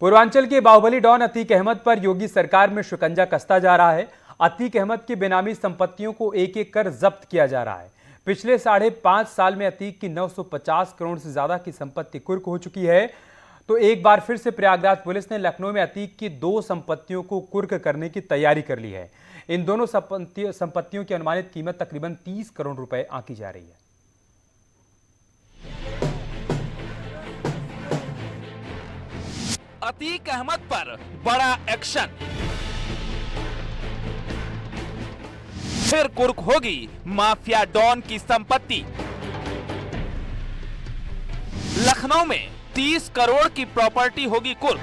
पूर्वांचल के बाहुबली डॉन अतीक अहमद पर योगी सरकार में शिकंजा कसता जा रहा है। अतीक अहमद की बेनामी संपत्तियों को एक एक कर जब्त किया जा रहा है। पिछले 5.5 साल में अतीक की 950 करोड़ से ज्यादा की संपत्ति कुर्क हो चुकी है। तो एक बार फिर से प्रयागराज पुलिस ने लखनऊ में अतीक की 2 संपत्तियों को कुर्क करने की तैयारी कर ली है। इन दोनों संपत्तियों की अनुमानित कीमत तकरीबन 30 करोड़ रुपए आंकी जा रही है। अतीक अहमद पर बड़ा एक्शन, फिर कुर्क होगी माफिया डॉन की संपत्ति। लखनऊ में 30 करोड़ की प्रॉपर्टी होगी कुर्क।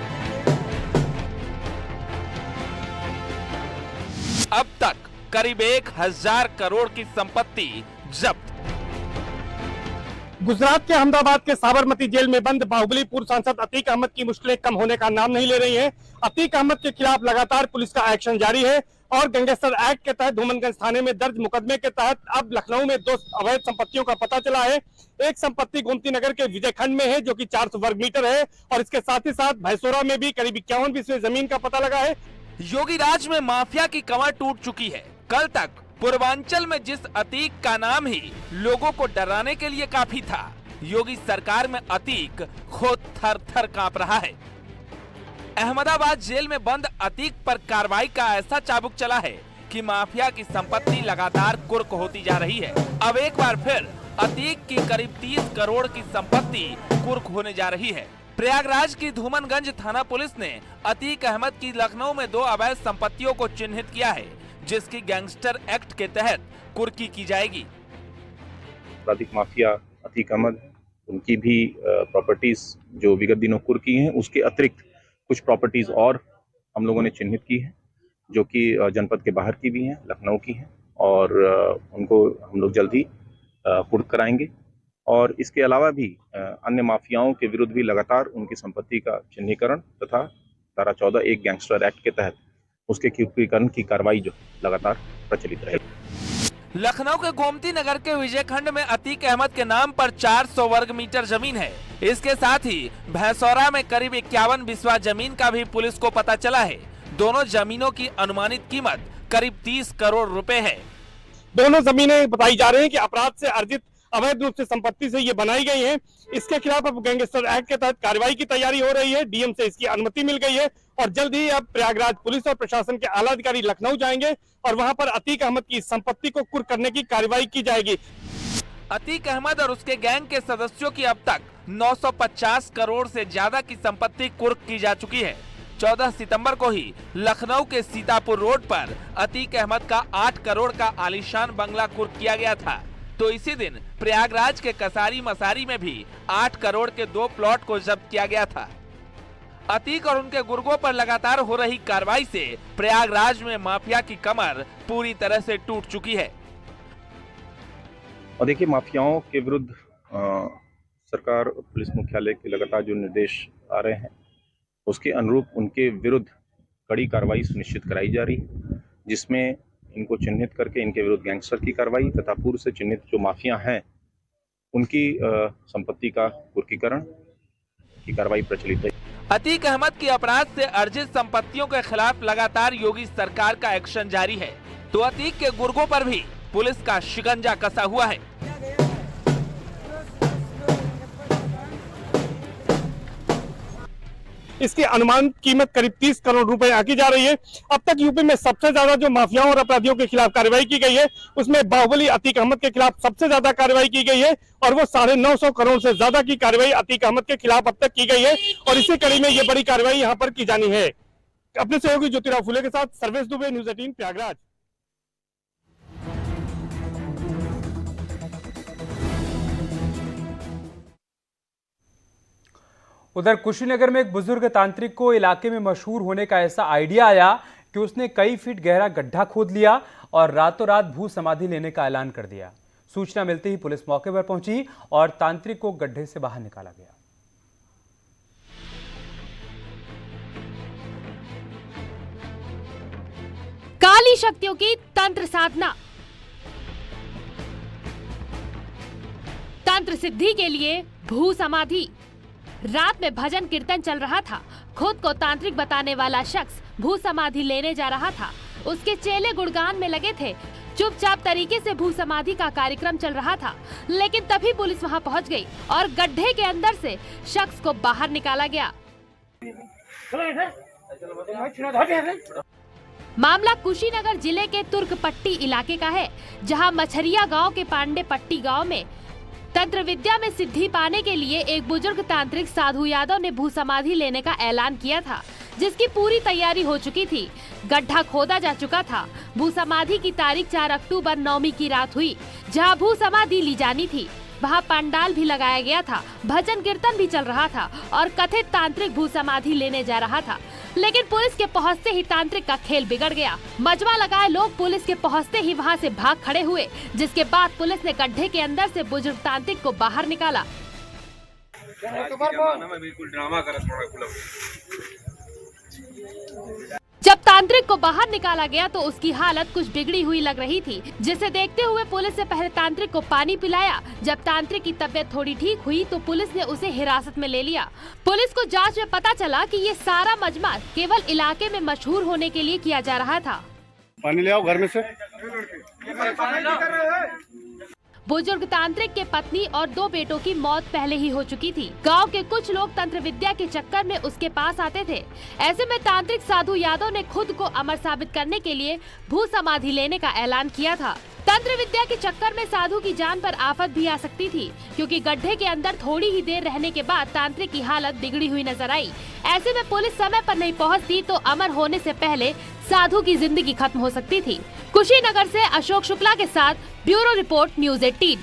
अब तक करीब 1000 करोड़ की संपत्ति जब्त। गुजरात के अहमदाबाद के साबरमती जेल में बंद बाहुबली पूर्व सांसद अतीक अहमद की मुश्किलें कम होने का नाम नहीं ले रही हैं। अतीक अहमद के खिलाफ लगातार पुलिस का एक्शन जारी है और गैंगस्टर एक्ट के तहत धूमनगंज थाने में दर्ज मुकदमे के तहत अब लखनऊ में 2 अवैध संपत्तियों का पता चला है। एक संपत्ति गोमती नगर के विजय खंड में है जो कि 400 वर्ग मीटर है और इसके साथ ही साथ भैंसोरा में भी करीब 51 बीसवीं जमीन का पता लगा है। योगी राज में माफिया की कमर टूट चुकी है। कल तक पूर्वांचल में जिस अतीक का नाम ही लोगों को डराने के लिए काफी था, योगी सरकार में अतीक खुद थर थर कांप रहा है। अहमदाबाद जेल में बंद अतीक पर कार्रवाई का ऐसा चाबुक चला है कि माफिया की संपत्ति लगातार कुर्क होती जा रही है। अब एक बार फिर अतीक की करीब 30 करोड़ की संपत्ति कुर्क होने जा रही है। प्रयागराज की धूमनगंज थाना पुलिस ने अतीक अहमद की लखनऊ में 2 अवैध संपत्तियों को चिन्हित किया है, जिसकी गैंगस्टर एक्ट के तहत कुर्की की जाएगी। आपराधिक माफिया अतीक अहमद, उनकी भी प्रॉपर्टीज जो विगत दिनों कुर्की हैं, उसके अतिरिक्त कुछ प्रॉपर्टीज और हम लोगों ने चिन्हित की है जो कि जनपद के बाहर की भी हैं, लखनऊ की हैं, और उनको हम लोग जल्द ही कुर्क कराएंगे। और इसके अलावा भी अन्य माफियाओं के विरुद्ध भी लगातार उनकी संपत्ति का चिन्हीकरण तथा धारा 14 एक गैंगस्टर एक्ट के तहत उसके कुर्कीकरण की कार्रवाई जो लगातार प्रचलित रहेगी। लखनऊ के गोमती नगर के विजय खंड में अतीक अहमद के नाम पर 400 वर्ग मीटर जमीन है। इसके साथ ही भैंसोरा में करीब 51 बिस्वा जमीन का भी पुलिस को पता चला है। दोनों जमीनों की अनुमानित कीमत करीब 30 करोड़ रुपए है। दोनों जमीनें बताई जा रही हैं कि अपराध से अर्जित अवैध रूप से संपत्ति से ये बनाई गई है। इसके खिलाफ अब गैंगस्टर एक्ट के तहत कार्रवाई की तैयारी हो रही है। डीएम से इसकी अनुमति मिल गई है और जल्द ही अब प्रयागराज पुलिस और प्रशासन के आला अधिकारी लखनऊ जाएंगे और वहां पर अतीक अहमद की संपत्ति को कुर्क करने की कार्रवाई की जाएगी। अतीक अहमद और उसके गैंग के सदस्यों की अब तक 950 करोड़ से ज्यादा की संपत्ति कुर्क की जा चुकी है। 14 सितंबर को ही लखनऊ के सीतापुर रोड पर अतीक अहमद का 8 करोड़ का आलीशान बंगला कुर्क किया गया था। तो इसी दिन प्रयागराज के कसारी मसारी में भी 8 करोड़ के 2 प्लॉट को जब्त किया गया था। अतीक और उनके गुर्गों पर लगातार हो रही कार्रवाई से प्रयागराज में माफिया की कमर पूरी तरह से टूट चुकी है। और देखिए, माफियाओं के विरुद्ध सरकार और पुलिस मुख्यालय के लगातार जो निर्देश आ रहे हैं, उसके अनुरूप उनके विरुद्ध कड़ी कार्रवाई सुनिश्चित कराई जा रही है, जिसमें इनको चिन्हित करके इनके विरुद्ध गैंगस्टर की कार्रवाई तथा पूर्व से चिन्हित जो माफिया हैं उनकी संपत्ति का कुर्कीकरण की कार्रवाई प्रचलित है। अतीक अहमद की अपराध से अर्जित संपत्तियों के खिलाफ लगातार योगी सरकार का एक्शन जारी है। तो अतीक के गुर्गों पर भी पुलिस का शिकंजा कसा हुआ है। इसकी अनुमान कीमत करीब 30 करोड़ रुपए आंकी जा रही है। अब तक यूपी में सबसे ज्यादा जो माफियाओं और अपराधियों के खिलाफ कार्रवाई की गई है, उसमें बाहुबली अतीक अहमद के खिलाफ सबसे ज्यादा कार्रवाई की गई है और वो 950 करोड़ से ज्यादा की कार्रवाई अतीक अहमद के खिलाफ अब तक की गई है और इसी कड़ी में ये बड़ी कार्रवाई यहाँ पर की जानी है। अपने सहयोगी ज्योतिराव फुले के साथ सर्वेश दुबे, न्यूज़ 18 प्रयागराज। उधर कुशीनगर में एक बुजुर्ग तांत्रिक को इलाके में मशहूर होने का ऐसा आइडिया आया कि उसने कई फीट गहरा गड्ढा खोद लिया और रातों रात भू समाधि लेने का ऐलान कर दिया। सूचना मिलते ही पुलिस मौके पर पहुंची और तांत्रिक को गड्ढे से बाहर निकाला गया। काली शक्तियों की तंत्र साधना, तंत्र सिद्धि के लिए भू समाधि। रात में भजन कीर्तन चल रहा था खुद को तांत्रिक बताने वाला शख्स भू समाधि लेने जा रहा था। उसके चेले गुणगान में लगे थे। चुपचाप तरीके से भू समाधि का कार्यक्रम चल रहा था, लेकिन तभी पुलिस वहां पहुंच गई और गड्ढे के अंदर से शख्स को बाहर निकाला गया। मामला कुशीनगर जिले के तुर्कपट्टी इलाके का है, जहां मछरिया गांव के पांडे पट्टी गांव में तंत्र विद्या में सिद्धि पाने के लिए एक बुजुर्ग तांत्रिक साधु यादव ने भू समाधि लेने का ऐलान किया था, जिसकी पूरी तैयारी हो चुकी थी। गड्ढा खोदा जा चुका था। भू समाधि की तारीख 4 अक्टूबर नवमी की रात हुई, जहां भू समाधि ली जानी थी। वहां पंडाल भी लगाया गया था, भजन कीर्तन भी चल रहा था और कथित तांत्रिक भू समाधि लेने जा रहा था। लेकिन पुलिस के पहुंचते ही तांत्रिक का खेल बिगड़ गया। मजमा लगाए लोग पुलिस के पहुंचते ही वहां से भाग खड़े हुए, जिसके बाद पुलिस ने गड्ढे के अंदर से बुजुर्ग तांत्रिक को बाहर निकाला। जब तांत्रिक को बाहर निकाला गया तो उसकी हालत कुछ बिगड़ी हुई लग रही थी, जिसे देखते हुए पुलिस ने पहले तांत्रिक को पानी पिलाया। जब तांत्रिक की तबीयत थोड़ी ठीक हुई तो पुलिस ने उसे हिरासत में ले लिया। पुलिस को जांच में पता चला कि ये सारा मजमा केवल इलाके में मशहूर होने के लिए किया जा रहा था। पानी ले आओ घर में से। बुजुर्ग तांत्रिक के पत्नी और 2 बेटों की मौत पहले ही हो चुकी थी। गांव के कुछ लोग तंत्र विद्या के चक्कर में उसके पास आते थे। ऐसे में तांत्रिक साधु यादव ने खुद को अमर साबित करने के लिए भू समाधि लेने का ऐलान किया था। तंत्र विद्या के चक्कर में साधु की जान पर आफत भी आ सकती थी, क्योंकि गड्ढे के अंदर थोड़ी ही देर रहने के बाद तांत्रिक की हालत बिगड़ी हुई नजर आई। ऐसे में पुलिस समय पर नहीं पहुंचती तो अमर होने से पहले साधु की जिंदगी खत्म हो सकती थी। कुशीनगर से अशोक शुक्ला के साथ ब्यूरो रिपोर्ट न्यूज़ 18।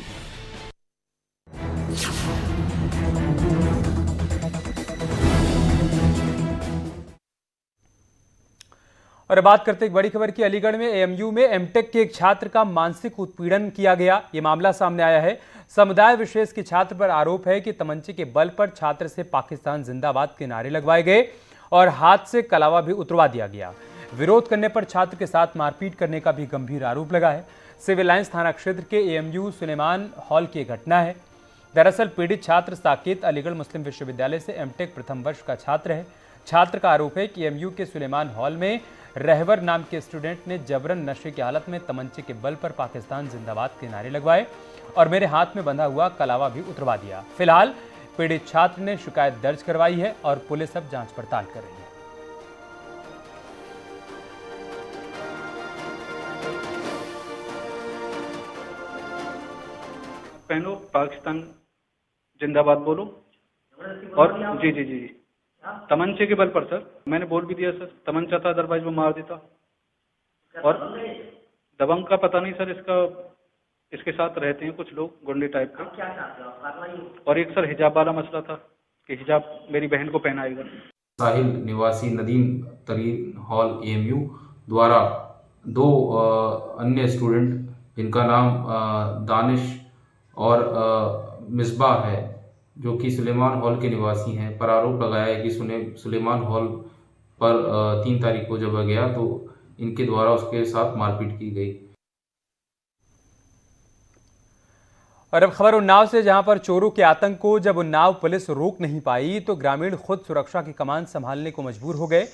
और बात करते एक बड़ी खबर की। अलीगढ़ में एएमयू में एमटेक के एक छात्र का मानसिक उत्पीड़न किया गया, ये मामला सामने आया है। समुदाय विशेष के छात्र पर आरोप है कि तमंचे के बल पर छात्र से पाकिस्तान जिंदाबाद के नारे लगवाए गए और हाथ से कलावा भी उतरवा दिया गया। विरोध करने पर छात्र के साथ मारपीट करने का भी गंभीर आरोप लगा है। सिविल लाइंस थाना क्षेत्र के एएमयू सुलेमान हॉल की घटना है। दरअसल पीड़ित छात्र साकेत अलीगढ़ मुस्लिम विश्वविद्यालय से एमटेक प्रथम वर्ष का छात्र है। छात्र का आरोप है कि एएमयू के सुलेमान हॉल में रहवर नाम के स्टूडेंट ने जबरन नशे की हालत में तमंचे के बल पर पाकिस्तान जिंदाबाद के नारे लगवाए और मेरे हाथ में बंधा हुआ कलावा भी उतरवा दिया। फिलहाल पीड़ित छात्र ने शिकायत दर्ज करवाई है और पुलिस अब जांच पड़ताल कर रही है। पहनो, पाकिस्तान जिंदाबाद बोलो। और जी जी जी तमंचे के बल पर सर, मैंने बोल भी दिया सर, तमंचा था अदरवाइज वो मार देता। और दबंग का पता नहीं सर, इसके साथ रहते हैं कुछ लोग गुंडे टाइप के। और एक सर हिजाब वाला मसला था कि हिजाब मेरी बहन को पहनाएगा। साहिल निवासी नदीम तरीन हॉल एएमयू द्वारा 2 अन्य स्टूडेंट जिनका नाम दानिश और मिसबाह है, जो कि सुलेमान हॉल के निवासी हैं, पर आरोप लगाया है कि सुलेमान हॉल पर 3 तारीख को जब गया तो इनके द्वारा उसके साथ मारपीट की गई। और अब खबर उन्नाव से, जहां पर चोरों के आतंक को जब उन्नाव पुलिस रोक नहीं पाई तो ग्रामीण खुद सुरक्षा की कमान संभालने को मजबूर हो गए।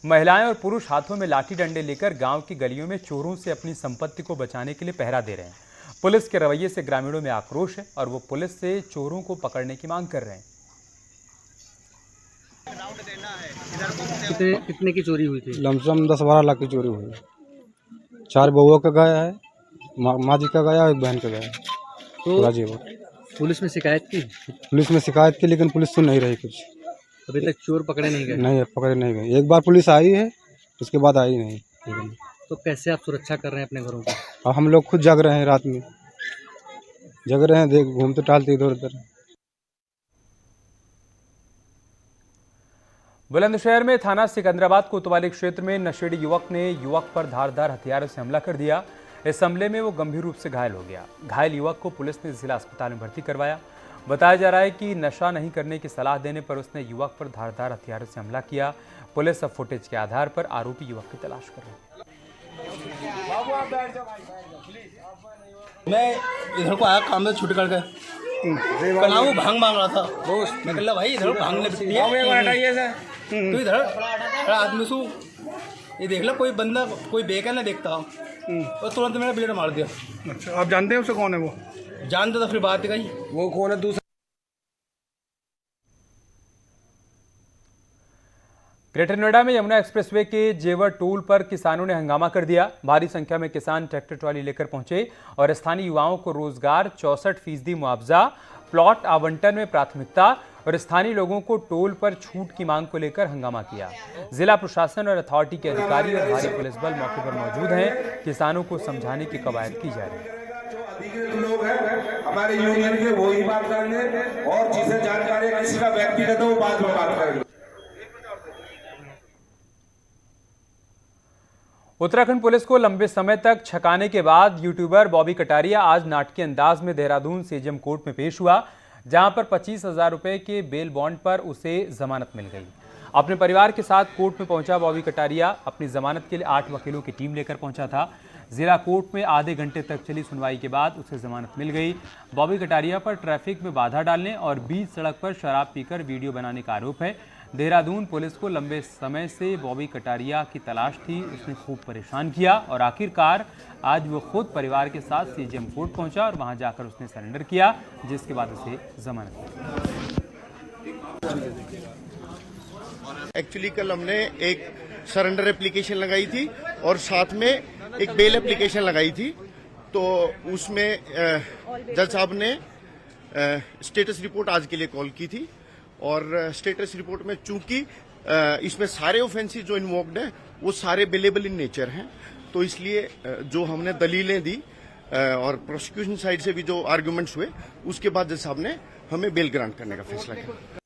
महिलाएं और पुरुष हाथों में लाठी डंडे लेकर गांव की गलियों में चोरों से अपनी संपत्ति को बचाने के लिए पहरा दे रहे हैं। पुलिस के रवैये से ग्रामीणों में आक्रोश है और वो पुलिस से चोरों को पकड़ने की मांग कर रहे हैं। कितने की चोरी हुई थी? लमसम 10-12 लाख की चोरी हुई। 4 बउओं का गया है, माँ जी का गया, एक बहन का गया। तो पुलिस में शिकायत की? पुलिस में शिकायत की, लेकिन पुलिस सुन नहीं रही कुछ। अभी तक चोर पकड़े नहीं गए? नहीं, पकड़े नहीं गए। एक बार पुलिस आई है, उसके बाद आई नहीं। तो कैसे आप सुरक्षा कर रहे हैं अपने घरों की? और हम लोग खुद जग रहे हैं, रात में जग रहे हैं, देख घूमते टहलते इधर उधर। बुलंदशहर में थाना सिकंदराबाद कोतवाली क्षेत्र में नशेड़ी युवक ने युवक पर धारदार हथियारों से हमला कर दिया। इस हमले में वो गंभीर रूप से घायल हो गया। घायल युवक को पुलिस ने जिला अस्पताल में भर्ती करवाया। बताया जा रहा है कि नशा नहीं करने की सलाह देने पर उसने युवक पर धारदार हथियारों से हमला किया। पुलिस अब फुटेज के आधार पर आरोपी युवक की तलाश कर रही है। मैं इधर को आया काम से छुट्टी करके, वो भांग मांग रहा था। मैं कह भाई इधर भांग ले तो इधर खड़ा आदमी सु ये देख लो कोई बंदा कोई बेका ना देखता और तुरंत मेरा ब्लेड मार दिया। अच्छा, आप जानते हैं उसे कौन है वो? जानते तो फिर बात कही वो कौन है दूसरा? ग्रेटर नोएडा में यमुना एक्सप्रेसवे के जेवर टोल पर किसानों ने हंगामा कर दिया। भारी संख्या में किसान ट्रैक्टर ट्रॉली लेकर पहुंचे और स्थानीय युवाओं को रोजगार, 64% मुआवजा, प्लॉट आवंटन में प्राथमिकता और स्थानीय लोगों को टोल पर छूट की मांग को लेकर हंगामा किया। जिला प्रशासन और अथॉरिटी के अधिकारी और भारी पुलिस बल मौके पर मौजूद हैं। किसानों को समझाने की कवायद की जा रही है। लोग हैं हमारे यूनियन के, वो ही बात करेंगे और जिसे जानकारी किसी का व्यक्तिगत वो बाद में बात करेंगे। उत्तराखंड पुलिस को लंबे समय तक छकाने के बाद यूट्यूबर बॉबी कटारिया आज नाटकीय अंदाज में देहरादून सीजेएम कोर्ट में पेश हुआ, जहां पर 25,000 रुपए के बेल बॉन्ड पर उसे जमानत मिल गई। अपने परिवार के साथ कोर्ट में पहुंचा बॉबी कटारिया अपनी जमानत के लिए 8 वकीलों की टीम लेकर पहुंचा था। जिला कोर्ट में आधे घंटे तक चली सुनवाई के बाद उसे जमानत मिल गई। बॉबी कटारिया पर ट्रैफिक में बाधा डालने और बीच सड़क पर शराब पीकर वीडियो बनाने का आरोप है। देहरादून पुलिस को लंबे समय से बॉबी कटारिया की तलाश थी। उसने खूब परेशान किया और आखिरकार आज वो खुद परिवार के साथ सीजेएम कोर्ट पहुंचा और वहां जाकर उसने सरेंडर किया, जिसके बाद उसे जमानत मिली। एक्चुअली कल हमने एक सरेंडर एप्लीकेशन लगाई थी और साथ में एक बेल एप्लीकेशन लगाई थी। तो उसमें जज साहब ने स्टेटस रिपोर्ट आज के लिए कॉल की थी और स्टेटस रिपोर्ट में चूंकि इसमें सारे ऑफेंसेस जो इन्वॉल्व्ड हैं वो सारे बेलेबल इन नेचर हैं, तो इसलिए जो हमने दलीलें दी और प्रोसिक्यूशन साइड से भी जो आर्गुमेंट्स हुए उसके बाद जज साहब ने हमें बेल ग्रांट करने का फैसला किया।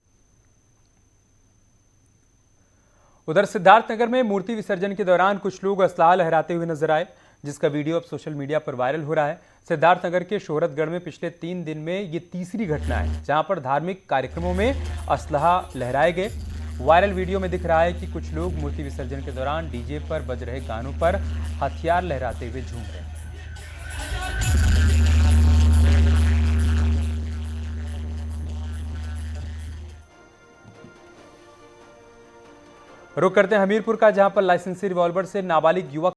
उधर सिद्धार्थनगर में मूर्ति विसर्जन के दौरान कुछ लोग असलाह लहराते हुए नजर आए, जिसका वीडियो अब सोशल मीडिया पर वायरल हो रहा है। सिद्धार्थनगर के शोहरतगढ़ में पिछले 3 दिन में ये तीसरी घटना है जहां पर धार्मिक कार्यक्रमों में असलाह लहराए गए। वायरल वीडियो में दिख रहा है कि कुछ लोग मूर्ति विसर्जन के दौरान डीजे पर बज रहे गानों पर हथियार लहराते हुए झूम रहे हैं। रुक करते हैं हमीरपुर का, जहां पर लाइसेंसी रिवॉल्वर से नाबालिग युवक